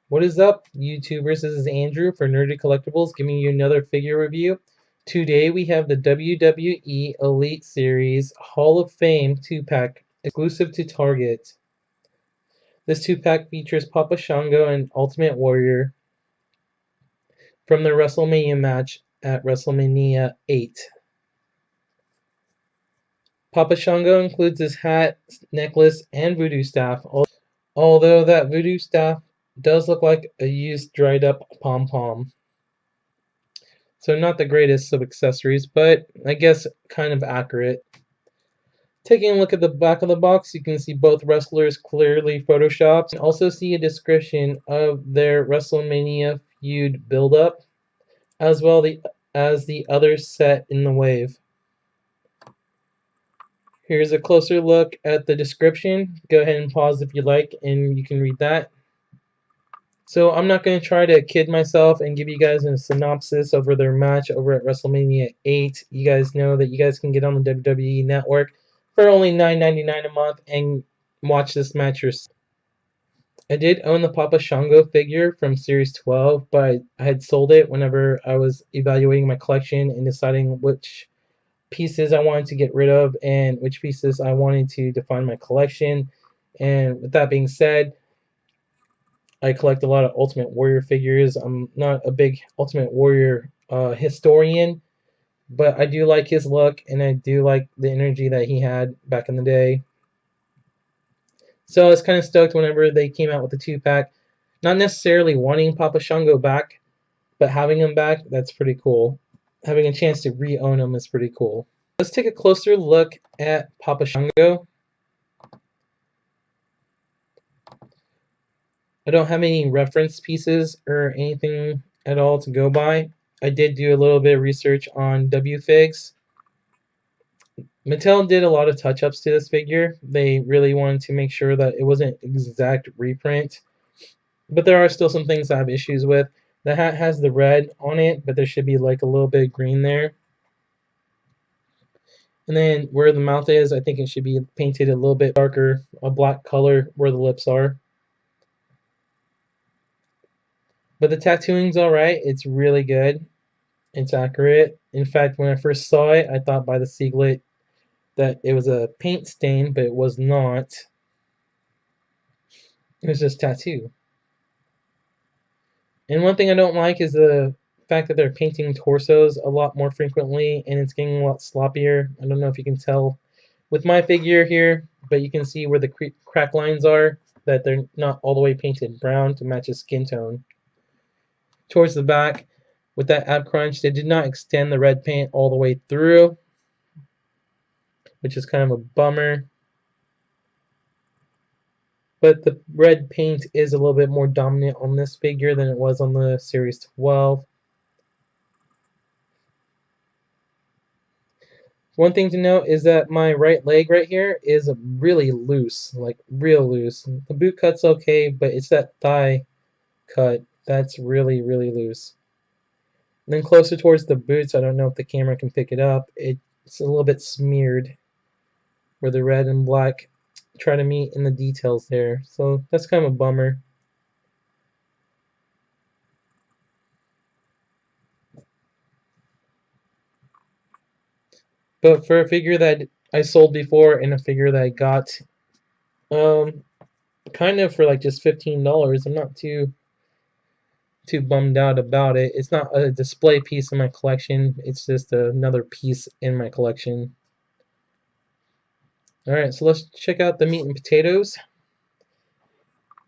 What is up, YouTubers? This is Andrew for Nerdy Collectibles, giving you another figure review. Today we have the WWE Elite Series Hall of Fame 2-pack exclusive to Target. This 2-pack features Papa Shango and Ultimate Warrior from the WrestleMania match at WrestleMania 8. Papa Shango includes his hat, necklace, and voodoo staff, although that voodoo staff does look like a used dried up pom-pom. So not the greatest of accessories, but I guess kind of accurate. Taking a look at the back of the box, you can see both wrestlers clearly photoshopped, and also see a description of their WrestleMania feud build-up, as well as the other set in the wave. Here's a closer look at the description. Go ahead and pause if you like, and you can read that. So I'm not going to try to kid myself and give you guys a synopsis over their match over at WrestleMania 8. You guys know that you guys can get on the WWE Network for only $9.99 a month and watch this match yourself. I did own the Papa Shango figure from Series 12, but I had sold it whenever I was evaluating my collection and deciding which pieces I wanted to get rid of and which pieces I wanted to define my collection. And with that being said, I collect a lot of Ultimate Warrior figures. I'm not a big Ultimate Warrior historian, but I do like his look, and I do like the energy that he had back in the day. So I was kind of stoked whenever they came out with the 2-pack. Not necessarily wanting Papa Shango back, but having him back, that's pretty cool. Having a chance to re-own him is pretty cool. Let's take a closer look at Papa Shango. I don't have any reference pieces or anything at all to go by. I did do a little bit of research on WFigs. Mattel did a lot of touch-ups to this figure. They really wanted to make sure that it wasn't exact reprint. But there are still some things I have issues with. The hat has the red on it, but there should be like a little bit of green there. And then where the mouth is, I think it should be painted a little bit darker, a black color where the lips are. But the tattooing's alright. It's really good. It's accurate. In fact, when I first saw it, I thought by the siglet that it was a paint stain, but it was not. It was just tattoo. And one thing I don't like is the fact that they're painting torsos a lot more frequently, and it's getting a lot sloppier. I don't know if you can tell with my figure here, but you can see where the crack lines are, that they're not all the way painted brown to match his skin tone. Towards the back, with that ab crunch, they did not extend the red paint all the way through, which is kind of a bummer. But the red paint is a little bit more dominant on this figure than it was on the Series 12. One thing to note is that my right leg right here is really loose, like real loose. The boot cut's okay, but it's that thigh cut that's really, really loose. And then closer towards the boots, I don't know if the camera can pick it up, it's a little bit smeared where the red and black try to meet in the details there. So that's kind of a bummer. But for a figure that I sold before and a figure that I got kind of for like just $15, I'm not too bummed out about it. It's not a display piece in my collection, it's just another piece in my collection. Alright, so let's check out the meat and potatoes.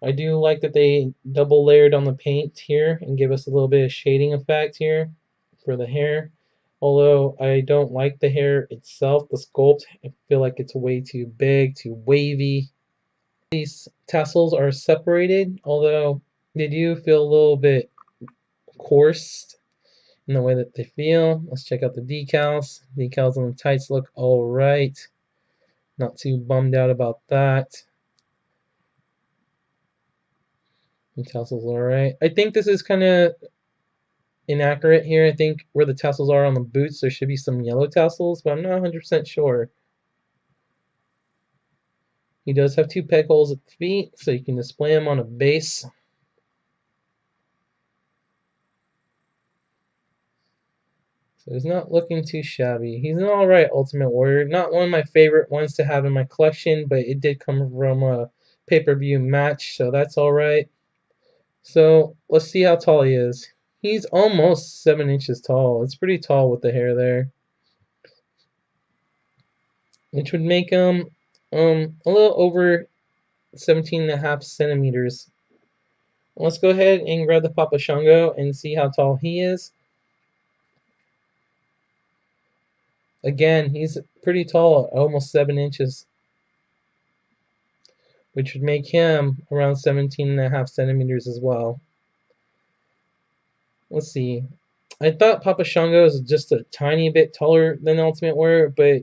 I do like that they double layered on the paint here and give us a little bit of shading effect here for the hair. Although I don't like the hair itself, the sculpt, I feel like it's way too big, too wavy. These tassels are separated, although they do feel a little bit coarse in the way that they feel. Let's check out the decals. Decals on the tights look alright. Not too bummed out about that. The tassels alright. I think this is kind of inaccurate here. I think where the tassels are on the boots, there should be some yellow tassels, but I'm not 100% sure. He does have 2 peg holes at the feet, so you can display him on a base. So he's not looking too shabby. He's an alright Ultimate Warrior. Not one of my favorite ones to have in my collection, but it did come from a pay-per-view match, so that's alright. So let's see how tall he is. He's almost 7 inches tall. It's pretty tall with the hair there, which would make him a little over 17.5 centimeters. Let's go ahead and grab the Papa Shango and see how tall he is. Again, he's pretty tall, almost 7 inches, which would make him around 17.5 centimeters as well. Let's see. I thought Papa Shango is just a tiny bit taller than Ultimate Warrior, but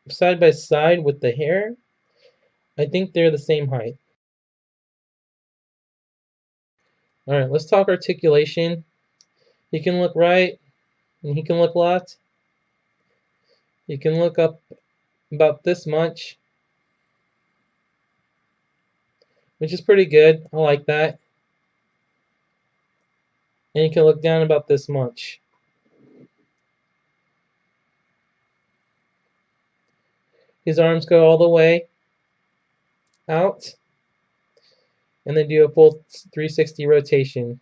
side by side with the hair, I think they're the same height. Alright, let's talk articulation. He can look right, and he can look left. He can look up about this much, which is pretty good. I like that. And he can look down about this much. His arms go all the way out, and they do a full 360 rotation.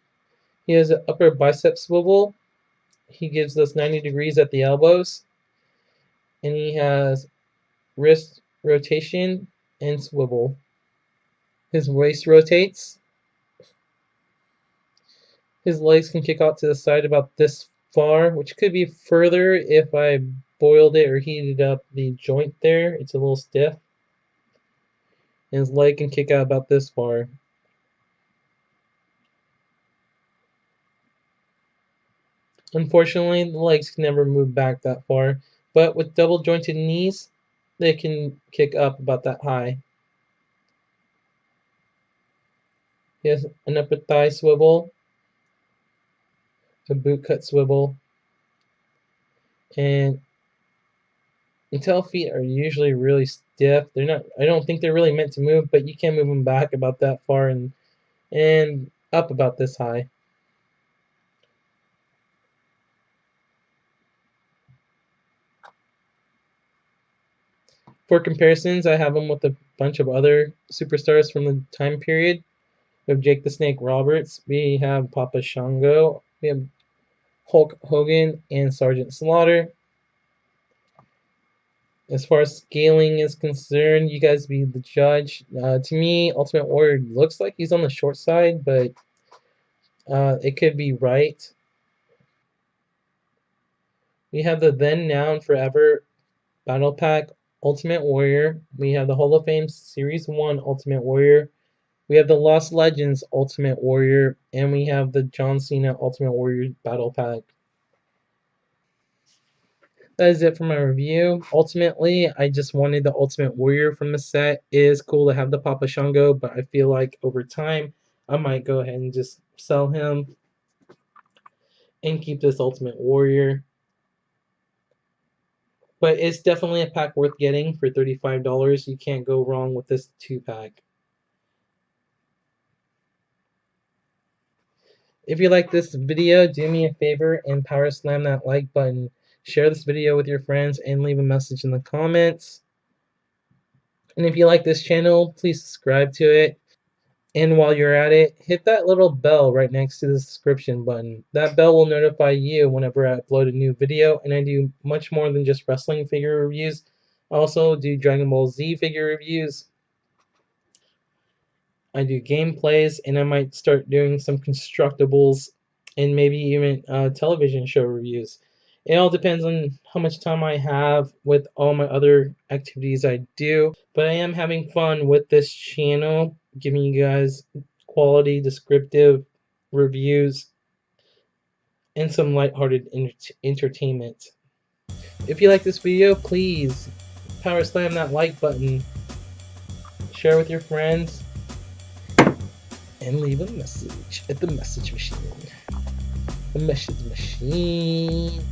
He has an upper bicep swivel. He gives us 90 degrees at the elbows, and he has wrist rotation and swivel. His waist rotates. His legs can kick out to the side about this far, which could be further if I boiled it or heated up the joint there. It's a little stiff. And his leg can kick out about this far. Unfortunately, the legs can never move back that far, but with double jointed knees, they can kick up about that high. He has an upper thigh swivel, a boot cut swivel, and the tail feet are usually really stiff. They're not. I don't think they're really meant to move, but you can move them back about that far and up about this high. For comparisons, I have them with a bunch of other superstars from the time period. We have Jake the Snake Roberts. We have Papa Shango. We have Hulk Hogan and Sergeant Slaughter. As far as scaling is concerned, you guys be the judge. To me, Ultimate Warrior looks like he's on the short side, but it could be right. We have the Then, Now, and Forever Battle Pack Ultimate Warrior. We have the Hall of Fame Series 1 Ultimate Warrior. We have the Lost Legends Ultimate Warrior. And we have the John Cena Ultimate Warrior Battle Pack. That is it for my review. Ultimately, I just wanted the Ultimate Warrior from the set. It is cool to have the Papa Shango, but I feel like over time, I might go ahead and just sell him and keep this Ultimate Warrior. But it's definitely a pack worth getting for $35. You can't go wrong with this 2-pack. If you like this video, do me a favor and power slam that like button. Share this video with your friends and leave a message in the comments. And if you like this channel, please subscribe to it. And while you're at it, hit that little bell right next to the subscription button. That bell will notify you whenever I upload a new video, and I do much more than just wrestling figure reviews. I also do Dragon Ball Z figure reviews. I do gameplays, and I might start doing some constructibles and maybe even television show reviews. It all depends on how much time I have with all my other activities I do. But I am having fun with this channel, giving you guys quality, descriptive reviews and some lighthearted entertainment. If you like this video, please power slam that like button, share with your friends, and leave a message at the message machine. The message machine.